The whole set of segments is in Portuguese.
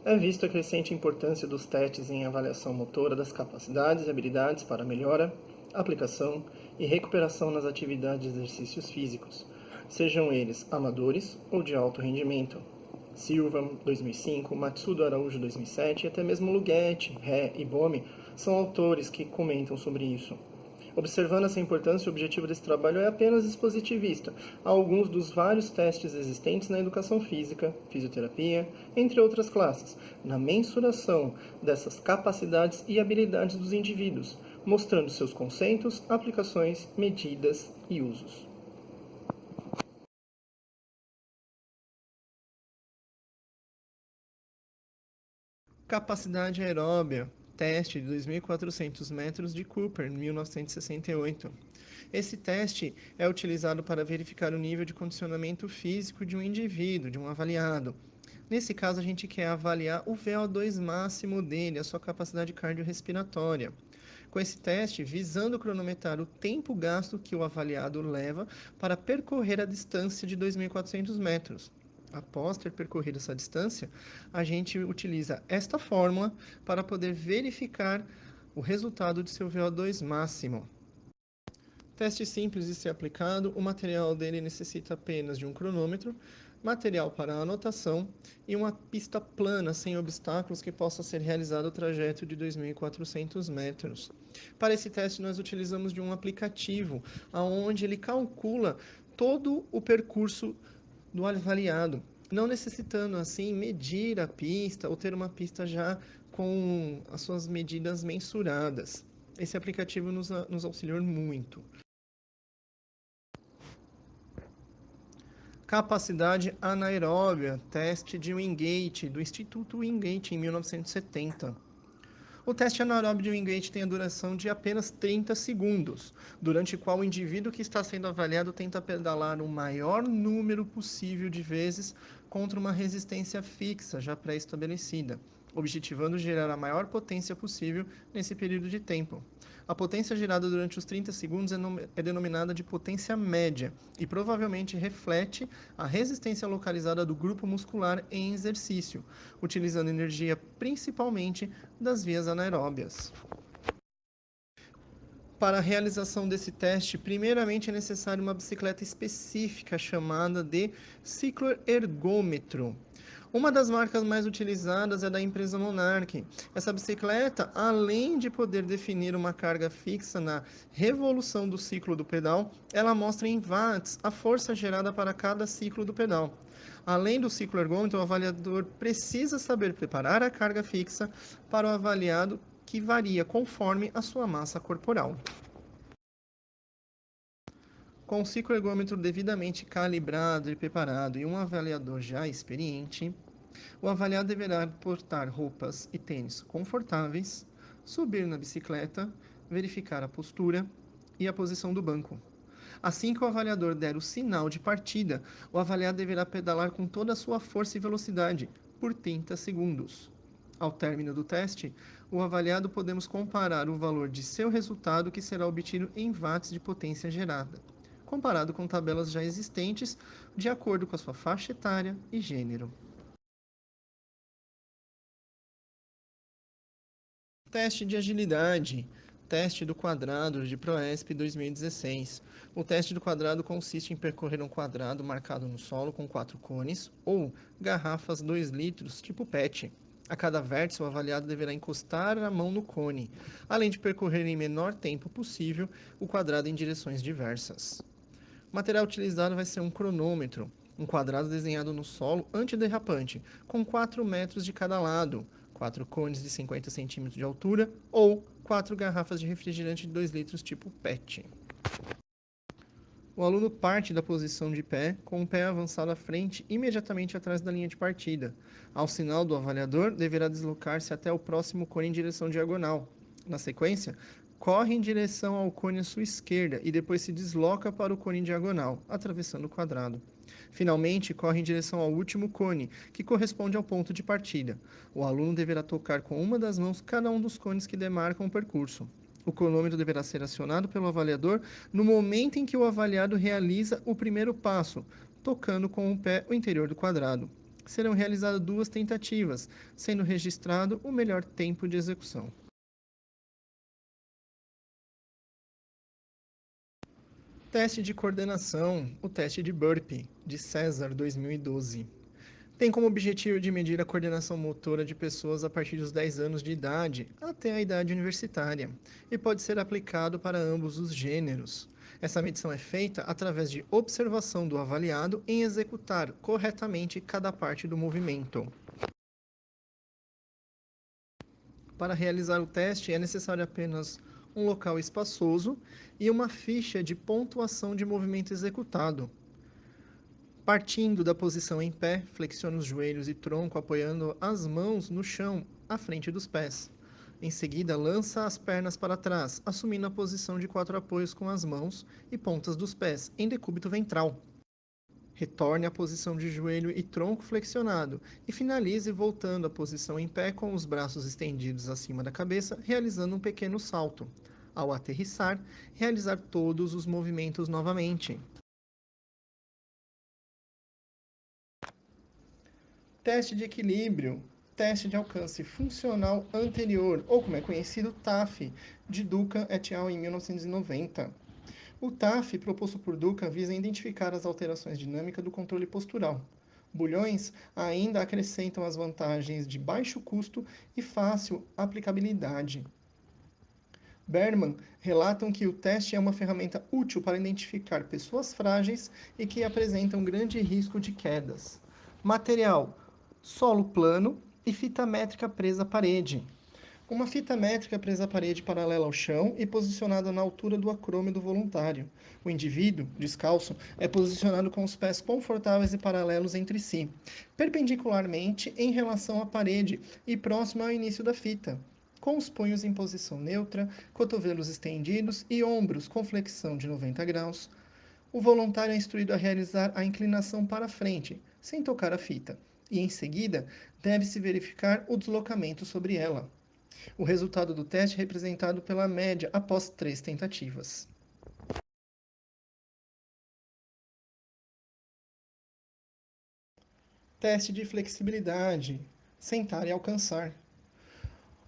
É vista a crescente importância dos testes em avaliação motora das capacidades e habilidades para melhora, aplicação e recuperação nas atividades de exercícios físicos, sejam eles amadores ou de alto rendimento. Silva, 2005, Matsudo Araújo, 2007 e até mesmo Lughetti, Ré e Bomi são autores que comentam sobre isso. Observando essa importância, o objetivo desse trabalho é apenas expositivista a alguns dos vários testes existentes na educação física, fisioterapia, entre outras classes, na mensuração dessas capacidades e habilidades dos indivíduos, mostrando seus conceitos, aplicações, medidas e usos. Capacidade aeróbia, teste de 2.400 metros de Cooper, 1968. Esse teste é utilizado para verificar o nível de condicionamento físico de um indivíduo, de um avaliado. Nesse caso, a gente quer avaliar o VO2 máximo dele, a sua capacidade cardiorrespiratória. Com esse teste, visando cronometrar o tempo gasto que o avaliado leva para percorrer a distância de 2.400 metros. Após ter percorrido essa distância, a gente utiliza esta fórmula para poder verificar o resultado de seu VO2 máximo. Teste simples de ser aplicado, o material dele necessita apenas de um cronômetro, material para anotação e uma pista plana sem obstáculos que possa ser realizado o trajeto de 2.400 metros. Para esse teste nós utilizamos de um aplicativo, onde ele calcula todo o percurso do avaliado, não necessitando assim medir a pista ou ter uma pista já com as suas medidas mensuradas. Esse aplicativo nos auxiliou muito. Capacidade anaeróbia, teste de Wingate, do Instituto Wingate, em 1970. O teste anaeróbio de Wingate tem a duração de apenas 30 segundos, durante o qual o indivíduo que está sendo avaliado tenta pedalar o maior número possível de vezes contra uma resistência fixa já pré-estabelecida, objetivando gerar a maior potência possível nesse período de tempo. A potência gerada durante os 30 segundos é denominada de potência média e provavelmente reflete a resistência localizada do grupo muscular em exercício, utilizando energia principalmente das vias anaeróbias. Para a realização desse teste, primeiramente é necessário uma bicicleta específica chamada de cicloergômetro. Uma das marcas mais utilizadas é da empresa Monarch. Essa bicicleta, além de poder definir uma carga fixa na revolução do ciclo do pedal, ela mostra em watts a força gerada para cada ciclo do pedal. Além do ciclo ergômetro, o avaliador precisa saber preparar a carga fixa para o avaliado, que varia conforme a sua massa corporal. Com o ciclo ergômetro devidamente calibrado e preparado e um avaliador já experiente, o avaliado deverá portar roupas e tênis confortáveis, subir na bicicleta, verificar a postura e a posição do banco. Assim que o avaliador der o sinal de partida, o avaliado deverá pedalar com toda a sua força e velocidade, por 30 segundos. Ao término do teste, o avaliado podemos comparar o valor de seu resultado, que será obtido em watts de potência gerada, comparado com tabelas já existentes, de acordo com a sua faixa etária e gênero. Teste de agilidade. Teste do quadrado de Proesp 2016. O teste do quadrado consiste em percorrer um quadrado marcado no solo com 4 cones ou garrafas 2 litros tipo PET. A cada vértice, o avaliado deverá encostar a mão no cone, além de percorrer em menor tempo possível o quadrado em direções diversas. O material utilizado vai ser um cronômetro, um quadrado desenhado no solo antiderrapante, com 4 metros de cada lado, 4 cones de 50 centímetros de altura ou 4 garrafas de refrigerante de 2 litros tipo PET. O aluno parte da posição de pé, com o pé avançado à frente imediatamente atrás da linha de partida. Ao sinal do avaliador, deverá deslocar-se até o próximo cone em direção diagonal. Na sequência, corre em direção ao cone à sua esquerda e depois se desloca para o cone diagonal, atravessando o quadrado. Finalmente, corre em direção ao último cone, que corresponde ao ponto de partida. O aluno deverá tocar com uma das mãos cada um dos cones que demarcam o percurso. O cronômetro deverá ser acionado pelo avaliador no momento em que o avaliado realiza o primeiro passo, tocando com o pé o interior do quadrado. Serão realizadas 2 tentativas, sendo registrado o melhor tempo de execução. Teste de coordenação, o teste de Burpee, de César 2012. Tem como objetivo de medir a coordenação motora de pessoas a partir dos 10 anos de idade até a idade universitária e pode ser aplicado para ambos os gêneros. Essa medição é feita através de observação do avaliado em executar corretamente cada parte do movimento. Para realizar o teste é necessário apenas um local espaçoso e uma ficha de pontuação de movimento executado. Partindo da posição em pé, flexione os joelhos e tronco apoiando as mãos no chão à frente dos pés. Em seguida, lança as pernas para trás, assumindo a posição de 4 apoios com as mãos e pontas dos pés em decúbito ventral. Retorne à posição de joelho e tronco flexionado e finalize voltando à posição em pé com os braços estendidos acima da cabeça, realizando um pequeno salto. Ao aterrissar, realizar todos os movimentos novamente. Teste de equilíbrio, teste de alcance funcional anterior, ou como é conhecido, TAF, de Duca et al. Em 1990. O TAF, proposto por Duca, visa identificar as alterações dinâmicas do controle postural. Bulhões ainda acrescentam as vantagens de baixo custo e fácil aplicabilidade. Berman relatam que o teste é uma ferramenta útil para identificar pessoas frágeis e que apresentam grande risco de quedas. Material: solo plano e fita métrica presa à parede. Uma fita métrica presa à parede paralela ao chão e posicionada na altura do acrômio do voluntário. O indivíduo, descalço, é posicionado com os pés confortáveis e paralelos entre si, perpendicularmente em relação à parede e próximo ao início da fita, com os punhos em posição neutra, cotovelos estendidos e ombros com flexão de 90 graus. O voluntário é instruído a realizar a inclinação para frente, sem tocar a fita, e em seguida deve-se verificar o deslocamento sobre ela. O resultado do teste é representado pela média após 3 tentativas. Teste de flexibilidade. Sentar e alcançar.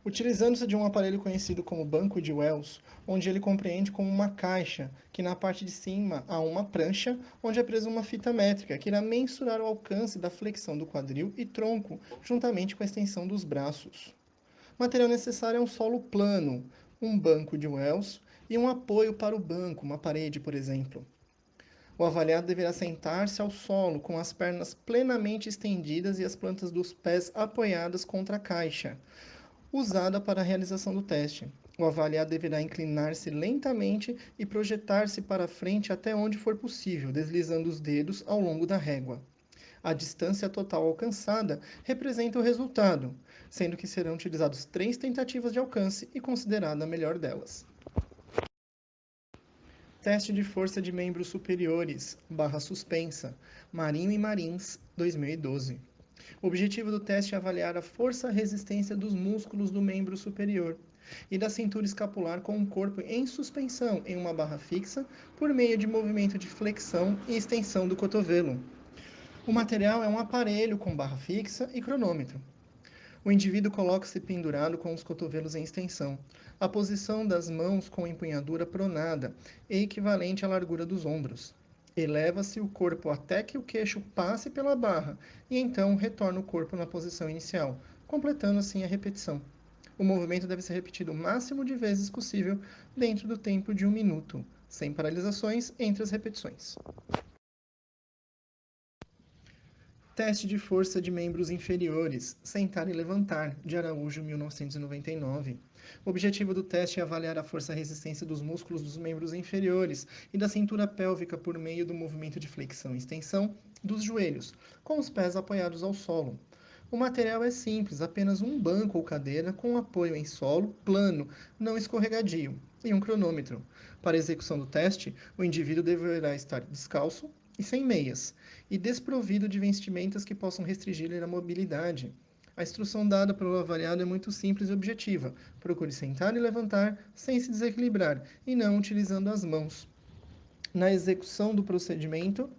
Utilizando-se de um aparelho conhecido como banco de Wells, onde ele compreende como uma caixa, que na parte de cima há uma prancha, onde é presa uma fita métrica, que irá mensurar o alcance da flexão do quadril e tronco, juntamente com a extensão dos braços. O material necessário é um solo plano, um banco de Wells e um apoio para o banco, uma parede, por exemplo. O avaliado deverá sentar-se ao solo com as pernas plenamente estendidas e as plantas dos pés apoiadas contra a caixa, usada para a realização do teste. O avaliado deverá inclinar-se lentamente e projetar-se para frente até onde for possível, deslizando os dedos ao longo da régua. A distância total alcançada representa o resultado, sendo que serão utilizadas 3 tentativas de alcance e considerada a melhor delas. Teste de força de membros superiores, barra suspensa, Marinho e Marins, 2012. O objetivo do teste é avaliar a força-resistência dos músculos do membro superior e da cintura escapular com o corpo em suspensão em uma barra fixa por meio de movimento de flexão e extensão do cotovelo. O material é um aparelho com barra fixa e cronômetro. O indivíduo coloca-se pendurado com os cotovelos em extensão. A posição das mãos com empunhadura pronada é equivalente à largura dos ombros. Eleva-se o corpo até que o queixo passe pela barra e então retorna o corpo na posição inicial, completando assim a repetição. O movimento deve ser repetido o máximo de vezes possível dentro do tempo de 1 minuto, sem paralisações entre as repetições. Teste de força de membros inferiores, sentar e levantar, de Araújo, 1999. O objetivo do teste é avaliar a força-resistência dos músculos dos membros inferiores e da cintura pélvica por meio do movimento de flexão e extensão dos joelhos, com os pés apoiados ao solo. O material é simples, apenas um banco ou cadeira com apoio em solo, plano, não escorregadio, e um cronômetro. Para a execução do teste, o indivíduo deverá estar descalço e sem meias, e desprovido de vestimentas que possam restringir a mobilidade. A instrução dada pelo avaliado é muito simples e objetiva. Procure sentar e levantar sem se desequilibrar e não utilizando as mãos. Na execução do procedimento,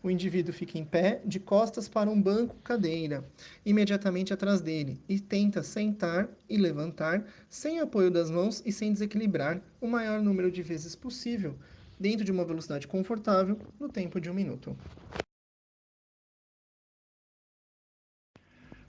O indivíduo fica em pé, de costas para um banco cadeira, imediatamente atrás dele, e tenta sentar e levantar, sem apoio das mãos e sem desequilibrar, o maior número de vezes possível, dentro de uma velocidade confortável, no tempo de 1 minuto.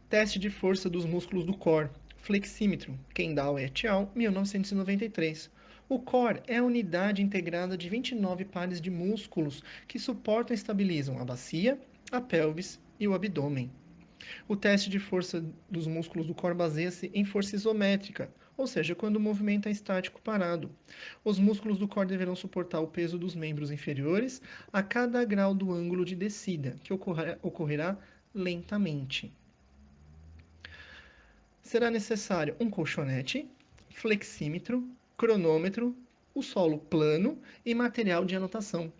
Teste de força dos músculos do core. Flexímetro. Kendall et al., 1993. O core é a unidade integrada de 29 pares de músculos que suportam e estabilizam a bacia, a pelvis e o abdômen. O teste de força dos músculos do core baseia-se em força isométrica, ou seja, quando o movimento é estático parado. Os músculos do core deverão suportar o peso dos membros inferiores a cada grau do ângulo de descida, que ocorrerá lentamente. Será necessário um colchonete, flexímetro, cronômetro, o solo plano e material de anotação.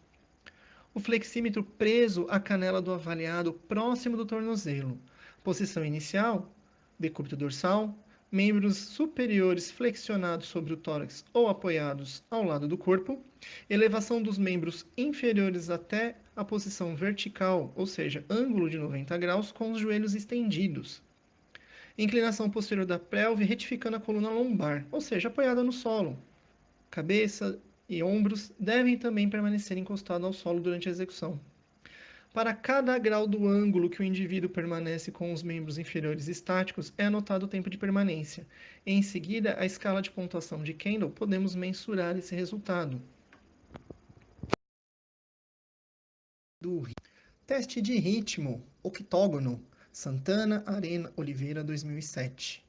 O flexímetro preso à canela do avaliado próximo do tornozelo. Posição inicial, decúbito dorsal, membros superiores flexionados sobre o tórax ou apoiados ao lado do corpo, elevação dos membros inferiores até a posição vertical, ou seja, ângulo de 90 graus com os joelhos estendidos. Inclinação posterior da pelve retificando a coluna lombar, ou seja, apoiada no solo. Cabeça e ombros devem também permanecer encostados ao solo durante a execução. Para cada grau do ângulo que o indivíduo permanece com os membros inferiores estáticos, é anotado o tempo de permanência. Em seguida, a escala de pontuação de Kendall, podemos mensurar esse resultado. Teste de ritmo, octógono, Santana, Arena, Oliveira, 2007.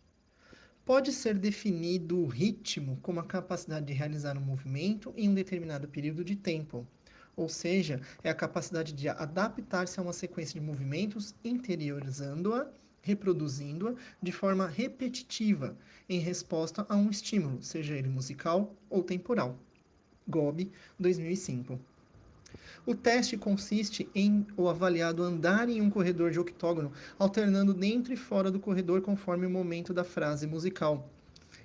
Pode ser definido o ritmo como a capacidade de realizar um movimento em um determinado período de tempo, ou seja, é a capacidade de adaptar-se a uma sequência de movimentos interiorizando-a, reproduzindo-a de forma repetitiva, em resposta a um estímulo, seja ele musical ou temporal. Gobi, 2005. O teste consiste em o avaliado andar em um corredor de octógono, alternando dentro e fora do corredor conforme o momento da frase musical,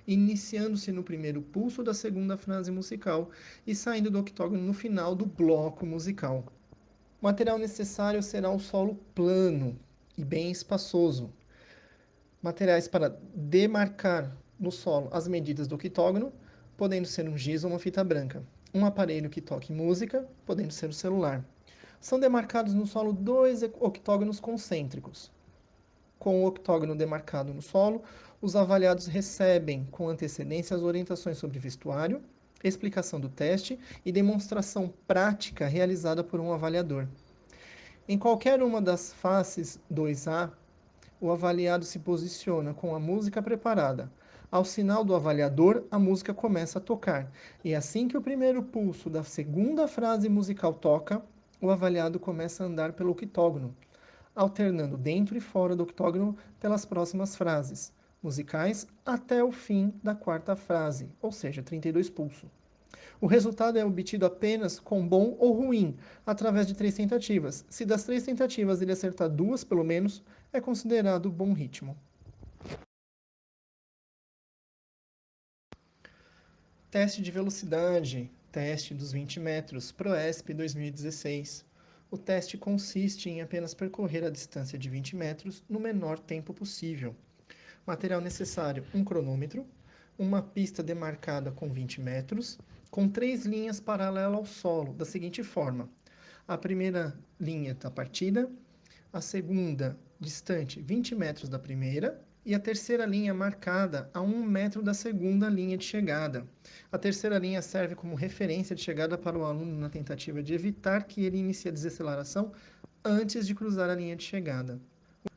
iniciando-se no primeiro pulso da segunda frase musical e saindo do octógono no final do bloco musical. O material necessário será um solo plano e bem espaçoso. Materiais para demarcar no solo as medidas do octógono, podendo ser um giz ou uma fita branca. Um aparelho que toque música, podendo ser o celular. São demarcados no solo 2 octógonos concêntricos. Com o octógono demarcado no solo, os avaliados recebem com antecedência as orientações sobre vestuário, explicação do teste e demonstração prática realizada por um avaliador. Em qualquer uma das faces 2A, o avaliado se posiciona com a música preparada. Ao sinal do avaliador, a música começa a tocar, e assim que o primeiro pulso da segunda frase musical toca, o avaliado começa a andar pelo octógono, alternando dentro e fora do octógono pelas próximas frases musicais até o fim da quarta frase, ou seja, 32 pulsos. O resultado é obtido apenas com bom ou ruim, através de 3 tentativas. Se das 3 tentativas ele acertar 2, pelo menos, é considerado bom ritmo. Teste de velocidade, teste dos 20 metros, ProESP 2016. O teste consiste em apenas percorrer a distância de 20 metros no menor tempo possível. Material necessário: um cronômetro, uma pista demarcada com 20 metros, com 3 linhas paralelas ao solo, da seguinte forma: a primeira linha da partida, a segunda distante 20 metros da primeira e a terceira linha marcada a 1 metro da segunda linha de chegada. A terceira linha serve como referência de chegada para o aluno na tentativa de evitar que ele inicie a desaceleração antes de cruzar a linha de chegada.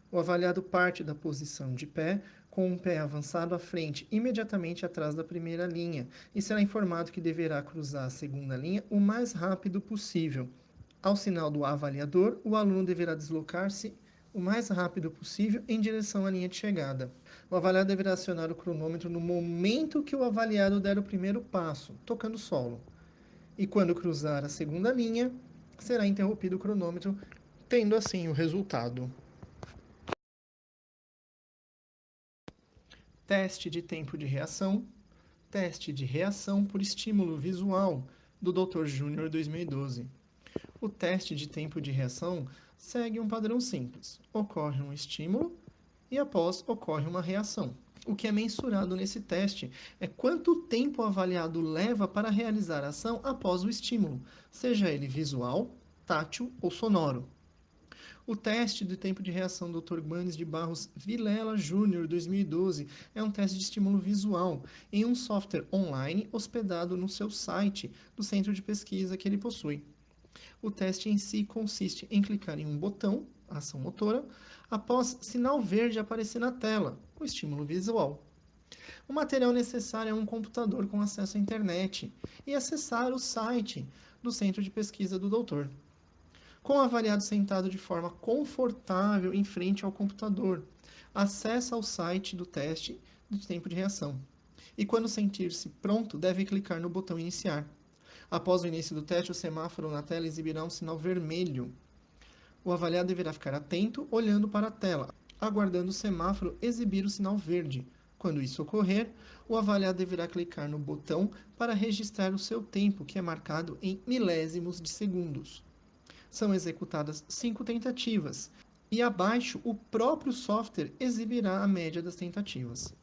O avaliado parte da posição de pé, com um pé avançado à frente, imediatamente atrás da primeira linha, e será informado que deverá cruzar a segunda linha o mais rápido possível. Ao sinal do avaliador, o aluno deverá deslocar-se o mais rápido possível em direção à linha de chegada. O avaliado deverá acionar o cronômetro no momento que o avaliado der o primeiro passo, tocando solo. E quando cruzar a segunda linha, será interrompido o cronômetro, tendo assim o resultado. Teste de tempo de reação, teste de reação por estímulo visual, do Dr. Júnior 2012. O teste de tempo de reação segue um padrão simples. Ocorre um estímulo e após ocorre uma reação. O que é mensurado nesse teste é quanto tempo o avaliado leva para realizar a ação após o estímulo, seja ele visual, tátil ou sonoro. O teste de tempo de reação do Dr. Gbanes de Barros Vilela Júnior 2012 é um teste de estímulo visual em um software online hospedado no seu site do centro de pesquisa que ele possui. O teste em si consiste em clicar em um botão, ação motora, após sinal verde aparecer na tela, o estímulo visual. O material necessário é um computador com acesso à internet e acessar o site do centro de pesquisa do doutor. Com o avaliado sentado de forma confortável em frente ao computador, acessa ao site do teste do tempo de reação. E quando sentir-se pronto, deve clicar no botão iniciar. Após o início do teste, o semáforo na tela exibirá um sinal vermelho. O avaliado deverá ficar atento, olhando para a tela, aguardando o semáforo exibir o sinal verde. Quando isso ocorrer, o avaliado deverá clicar no botão para registrar o seu tempo, que é marcado em milésimos de segundos. São executadas 5 tentativas e abaixo o próprio software exibirá a média das tentativas.